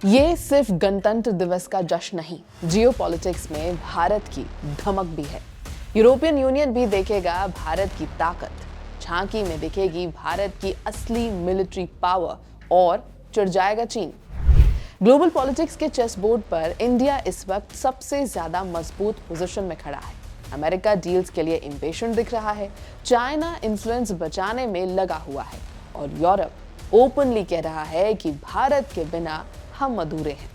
ये सिर्फ गणतंत्र दिवस का जश्न नहीं, जियोपॉलिटिक्स में भारत की धमक भी है। यूरोपियन यूनियन भी देखेगा भारत की ताकत, झांकी में दिखेगी भारत की असली मिलिट्री पावर और चिढ़ जाएगा चीन। ग्लोबल पॉलिटिक्स के चेस बोर्ड पर इंडिया इस वक्त सबसे ज्यादा मजबूत पोजीशन में खड़ा है। अमेरिका डील्स के लिए इम्पेशेंट दिख रहा है, चाइना इन्फ्लुएंस बचाने में लगा हुआ है और यूरोप ओपनली कह रहा है कि भारत के बिना हम अधूरे हैं।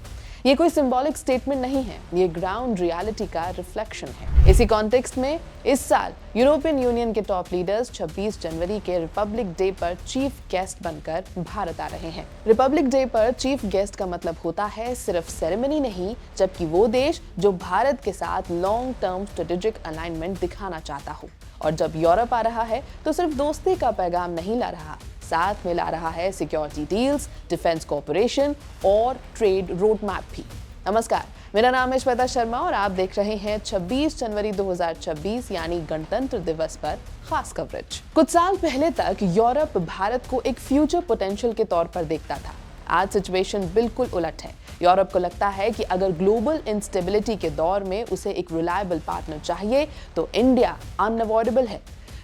ये कोई सिंबॉलिक स्टेटमेंट नहीं है, ये ग्राउंड रियलिटी का रिफ्लेक्शन है। इसी कॉन्टेक्स्ट में इस साल यूरोपियन यूनियन के टॉप लीडर्स 26 जनवरी के रिपब्लिक डे पर चीफ गेस्ट बनकर भारत आ रहे हैं। रिपब्लिक डे पर चीफ गेस्ट का मतलब होता है सिर्फ सेरेमनी नहीं, जबकि वो देश जो भारत के साथ लॉन्ग टर्म स्ट्रेटेजिक अलाइनमेंट दिखाना चाहता हो। और जब यूरोप आ रहा है तो सिर्फ दोस्ती का पैगाम नहीं ला रहा, साथ में ला रहा है सिक्योरिटी डील्स, डिफेंस कोऑपरेशन और ट्रेड रोड मैप भी। नमस्कार, मेरा नाम है श्वेता शर्मा और आप देख रहे हैं 26 जनवरी 2026 यानी गणतंत्र दिवस पर खास कवरेज। कुछ साल पहले तक यूरोप भारत को एक फ्यूचर पोटेंशियल के तौर पर देखता था। आज सिचुएशन बिल्कुल उलट है। यूरोप को लगता है कि अगर ग्लोबल इंस्टेबिलिटी के दौर में उसे एक रिलायबल पार्टनर चाहिए तो इंडिया अनअवॉइडेबल है।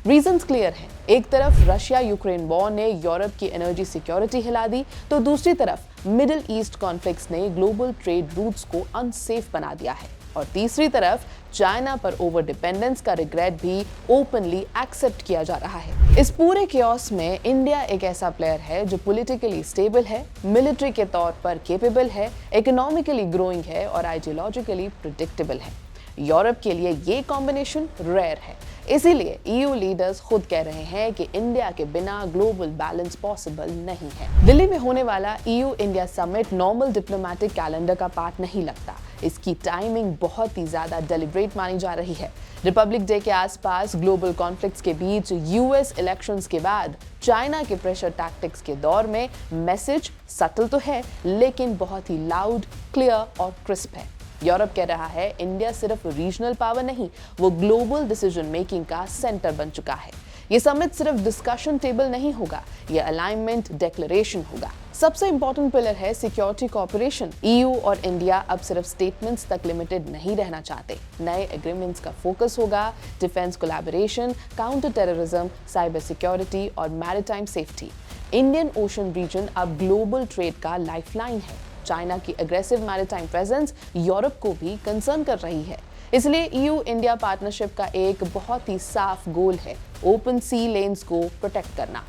रीजंस क्लियर हैं। एक तरफ रशिया यूक्रेन वॉर ने यूरोप की एनर्जी सिक्योरिटी हिला दी, तो दूसरी तरफ मिडिल ईस्ट कॉन्फ्लिक्ट्स ने ग्लोबल ट्रेड रूट्स को अनसेफ बना दिया है और तीसरी तरफ चाइना पर ओवर डिपेंडेंस का रिग्रेट भी ओपनली एक्सेप्ट किया जा रहा है। इस पूरे केओस में इंडिया एक ऐसा प्लेयर है जो पॉलिटिकली स्टेबल है, मिलिट्री के तौर पर केपेबल है, इकोनॉमिकली ग्रोइंग है और आइडियोलॉजिकली प्रिडिक्टेबल है। यूरोप के लिए ये कॉम्बिनेशन रेयर है, इसीलिए ईयू लीडर्स खुद कह रहे हैं कि इंडिया के बिना ग्लोबल बैलेंस पॉसिबल नहीं है। दिल्ली में होने वाला EU India summit normal diplomatic calendar का पार्ट नहीं लगता। इसकी टाइमिंग बहुत ही ज्यादा डेलिब्रेट मानी जा रही है। रिपब्लिक डे के आसपास ग्लोबल कॉन्फ्लिक्ट्स के बीच, यूएस इलेक्शंस के बाद, चाइना के प्रेशर टैक्टिक्स के दौर में मैसेज सटल तो है लेकिन बहुत ही लाउड, क्लियर और क्रिस्प है। यूरोप कह रहा है इंडिया सिर्फ रीजनल पावर नहीं, वो ग्लोबल डिसीजन मेकिंग का सेंटर बन चुका है। ये समिट सिर्फ डिस्कशन टेबल नहीं होगा, ये अलाइनमेंट डिक्लेरेशन होगा। सबसे इंपॉर्टेंट पिलर है सिक्योरिटी कोऑपरेशन। ईयू और इंडिया अब सिर्फ स्टेटमेंट्स तक लिमिटेड नहीं रहना चाहते। नए एग्रीमेंट्स का फोकस होगा defence collaboration, counter terrorism, cyber security और maritime safety. Indian Ocean region अब ग्लोबल ट्रेड का लाइफलाइन है। चाइना की एग्रेसिव मैरीटाइम प्रेजेंस यूरोप को भी कंसर्न कर रही है। इसलिए ईयू इंडिया पार्टनरशिप का एक बहुत ही साफ गोल है ओपन सी लेन्स को प्रोटेक्ट करना,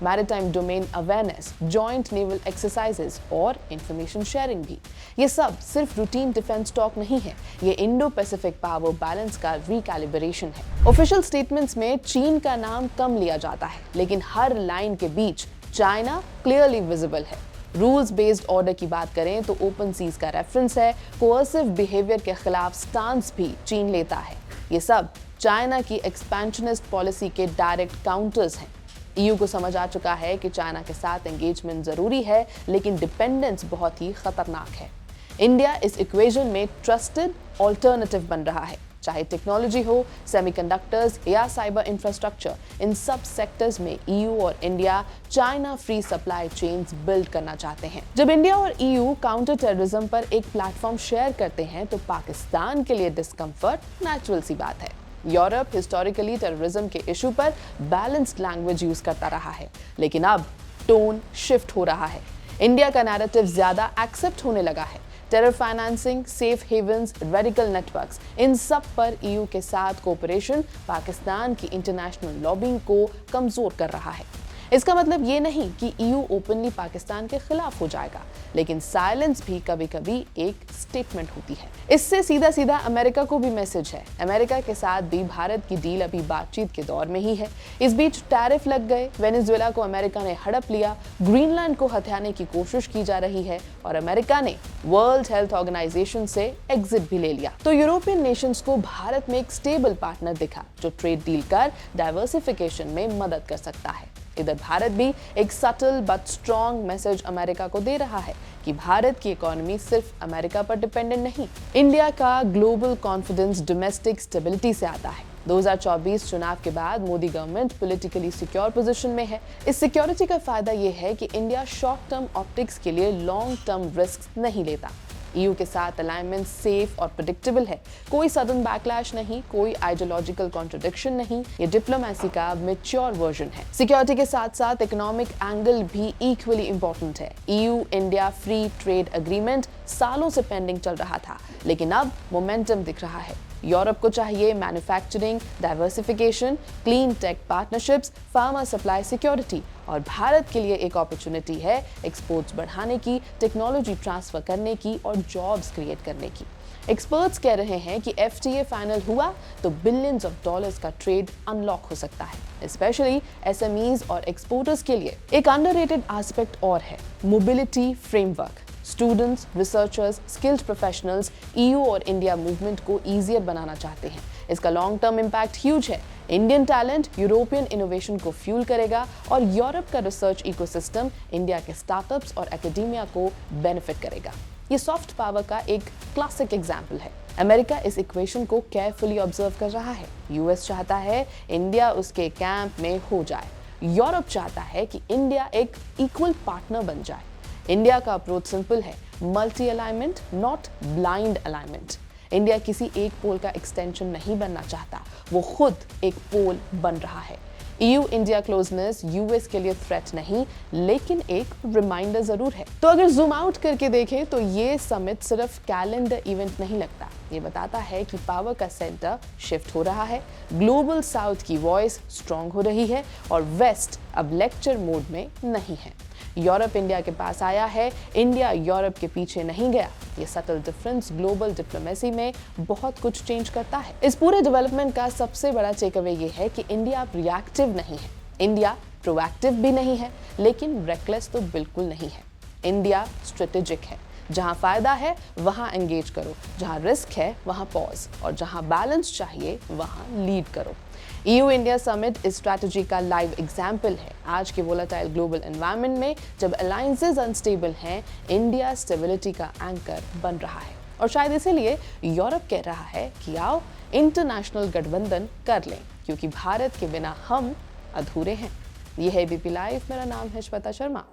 maritime domain awareness, joint naval exercises और इंफॉर्मेशन शेयरिंग भी। ये सब सिर्फ रूटीन डिफेंस टॉक नहीं है, ये इंडो पैसिफिक पावर बैलेंस का रिकैलिब्रेशन है। ऑफिशियल स्टेटमेंट्स में चीन का नाम कम लिया जाता है, लेकिन हर लाइन के बीच चाइना क्लियरली विजिबल है। रूल्स बेस्ड ऑर्डर की बात करें तो ओपन सीज का रेफरेंस है, कोअर्सिव बिहेवियर के खिलाफ स्टांस भी चीन लेता है। ये सब चाइना की एक्सपेंशनिस्ट पॉलिसी के डायरेक्ट काउंटर्स हैं। ईयू को समझ आ चुका है कि चाइना के साथ एंगेजमेंट जरूरी है, लेकिन डिपेंडेंस बहुत ही खतरनाक है। इंडिया इस इक्वेशन में ट्रस्टेड ऑल्टरनेटिव बन रहा है, चाहे टेक्नोलॉजी हो, सेमीकंडक्टर्स या साइबर इंफ्रास्ट्रक्चर। इन सब सेक्टर्स में ईयू और India China free supply chains build करना चाहते हैं। जब इंडिया और ईयू काउंटर टेररिज्म पर एक प्लेटफॉर्म शेयर करते हैं तो पाकिस्तान के लिए डिस्कम्फर्ट नेचुरल सी बात है। यूरोप हिस्टोरिकली टेररिज्म के इशू पर बैलेंस्ड लैंग्वेज यूज करता रहा है, लेकिन अब टोन शिफ्ट हो रहा है। इंडिया का नैरेटिव ज्यादा एक्सेप्ट होने लगा है। Terror financing, safe havens, radical networks, इन सब पर ईयू के साथ कोऑपरेशन पाकिस्तान की इंटरनेशनल लॉबिंग को कमजोर कर रहा है। इसका मतलब ये नहीं कि ईयू ओपनली पाकिस्तान के खिलाफ हो जाएगा, लेकिन साइलेंस भी कभी कभी एक स्टेटमेंट होती है। इससे सीधा सीधा अमेरिका को भी मैसेज है। अमेरिका के साथ भी भारत की डील अभी बातचीत के दौर में ही है। इस बीच टैरिफ लग गए, वेनेजुएला को अमेरिका ने हड़प लिया, ग्रीनलैंड को हथियाने की कोशिश की जा रही है और अमेरिका ने वर्ल्ड हेल्थ ऑर्गेनाइजेशन से एग्जिट भी ले लिया। तो यूरोपियन नेशंस को भारत में एक स्टेबल पार्टनर दिखा जो ट्रेड डील कर डाइवर्सिफिकेशन में मदद कर सकता है। इधर भारत भी एक subtle but strong message America को दे रहा है कि भारत की इकोनॉमी सिर्फ अमेरिका पर डिपेंडेंट नहीं। इंडिया का ग्लोबल कॉन्फिडेंस डोमेस्टिक स्टेबिलिटी से आता है। 2024 चुनाव के बाद Modi government politically secure position में है। इस सिक्योरिटी का फायदा ये है कि इंडिया शॉर्ट टर्म ऑप्टिक्स के लिए लॉन्ग टर्म रिस्क नहीं लेता। ईयू के साथ अलाइनमेंट सेफ और प्रेडिक्टेबल है, कोई सडन बैकलैश नहीं, कोई आइडियोलॉजिकल कॉन्ट्रडिक्शन नहीं। ये डिप्लोमेसी का मैच्योर वर्जन है। सिक्योरिटी के साथ साथ इकोनॉमिक एंगल भी इक्वली इंपॉर्टेंट है। EU India free trade agreement सालों से पेंडिंग चल रहा था, लेकिन अब मोमेंटम दिख रहा है। यूरोप को चाहिए manufacturing diversification, clean tech partnerships, pharma supply security, और भारत के लिए एक अपॉर्चुनिटी है एक्सपोर्ट्स बढ़ाने की, टेक्नोलॉजी ट्रांसफर करने की और जॉब्स क्रिएट करने की। एक्सपर्ट्स कह रहे हैं कि एफटीए फाइनल हुआ तो बिलियंस ऑफ डॉलर्स का ट्रेड अनलॉक हो सकता है, स्पेशली एसएमईज और एक्सपोर्टर्स के लिए। एक अंडररेटेड एस्पेक्ट और है mobility framework. Students, researchers, skilled professionals EU और इंडिया मूवमेंट को ईजियर बनाना चाहते हैं। इसका लॉन्ग टर्म इम्पैक्ट ह्यूज है। इंडियन टैलेंट यूरोपियन इनोवेशन को फ्यूल करेगा और यूरोप का रिसर्च इकोसिस्टम इंडिया के स्टार्टअप्स और एकेडेमिया को बेनिफिट करेगा। ये सॉफ्ट पावर का एक क्लासिक एग्जाम्पल है। अमेरिका इस इक्वेशन को केयरफुली ऑब्जर्व कर रहा है। यूएस चाहता है इंडिया उसके कैंप में हो जाए। यूरोप चाहता है कि इंडिया एक इक्वल पार्टनर बन जाए। इंडिया का अप्रोच सिंपल है, multi alignment not blind alignment. India किसी एक पोल का एक्सटेंशन नहीं बनना चाहता, वो खुद एक पोल बन रहा है। ईयू इंडिया क्लोजनेस यूएस के लिए थ्रेट नहीं, लेकिन एक रिमाइंडर जरूर है। तो अगर जूम आउट करके देखें तो ये समिट सिर्फ कैलेंडर इवेंट नहीं लगता, ये बताता है कि पावर का सेंटर शिफ्ट हो रहा है, ग्लोबल साउथ की वॉइस स्ट्रांग हो रही है और वेस्ट अब लेक्चर मोड में नहीं है। यूरोप इंडिया के पास आया है, इंडिया यूरोप के पीछे नहीं गया। ये सटल डिफरेंस ग्लोबल डिप्लोमेसी में बहुत कुछ चेंज करता है। इस पूरे डेवलपमेंट का सबसे बड़ा टेकअवे ये है कि इंडिया रिएक्टिव नहीं है, इंडिया प्रोएक्टिव भी नहीं है, लेकिन रेकलेस तो बिल्कुल नहीं है। इंडिया स्ट्रेटेजिक है। जहां फायदा है वहां एंगेज करो, जहां रिस्क है वहां पॉज, और जहां बैलेंस चाहिए वहां लीड करो। ईयू इंडिया समिट इस स्ट्रैटेजी का लाइव एग्जाम्पल है। आज के वोलेटाइल ग्लोबल एनवायरनमेंट में जब अलायंसेस अनस्टेबल हैं, इंडिया स्टेबिलिटी का एंकर बन रहा है। और शायद इसीलिए यूरोप कह रहा है कि आओ इंटरनेशनल गठबंधन कर लें, क्योंकि भारत के बिना हम अधूरे हैं। यह है एबीपी लाइव, मेरा नाम है श्वेता शर्मा।